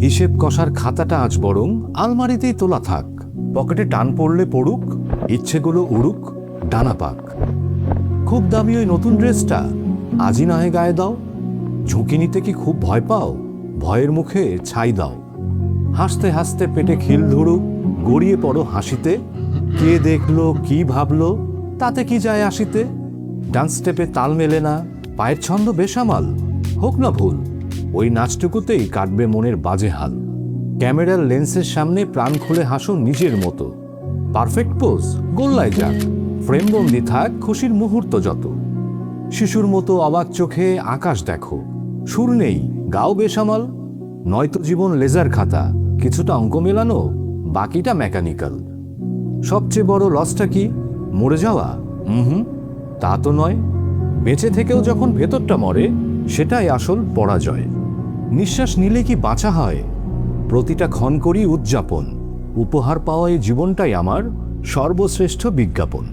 হিসেব কষার খাতাটা আজ বরং আলমারিতেই তোলা থাক। পকেটে টান পড়লে পড়ুক, ইচ্ছেগুলো উড়ুক ডানা পাক। খুব দামি ওই নতুন ড্রেসটা আজই না হয় গায়ে দাও। ঝুঁকি নিতে কি খুব ভয় পাও? ভয়ের মুখে ছাই দাও। হাসতে হাসতে পেটে খিল ধরুক, গড়িয়ে পড়ো হাসিতে। কে দেখলো কি ভাবলো তাতে কি যায় আসিতে। ডান্স স্টেপে তাল মেলে না, পায়ের ছন্দ বেসামাল, হোক না ভুল, ওই নাচটুকুতেই কাটবে মনের বাজে হাল। ক্যামেরার লেন্সের সামনে প্রাণ খুলে হাসো নিজের মতো। পারফেক্ট পোজ গোল্লায় যাক, ফ্রেমবন্দি থাক খুশির মুহূর্ত যত। শিশুর মতো অবাক চোখে আকাশ দেখো, সুর নেই গাও বেসামাল। নয়তো জীবন লেজার খাতা, কিছুটা অঙ্ক মেলানো, বাকিটা মেকানিক্যাল। সবচেয়ে বড় লসটা কি? মরে যাওয়া? তা তো নয়। বেঁচে থেকেও যখন ভেতরটা মরে, সেটাই আসল পরাজয়। নিঃশ্বাস নিলে কি বাঁচা হয়? প্রতিটা ক্ষণ করি উদযাপন। উপহার পাওয়া এই জীবনটাই আমার সর্বশ্রেষ্ঠ বিজ্ঞাপন।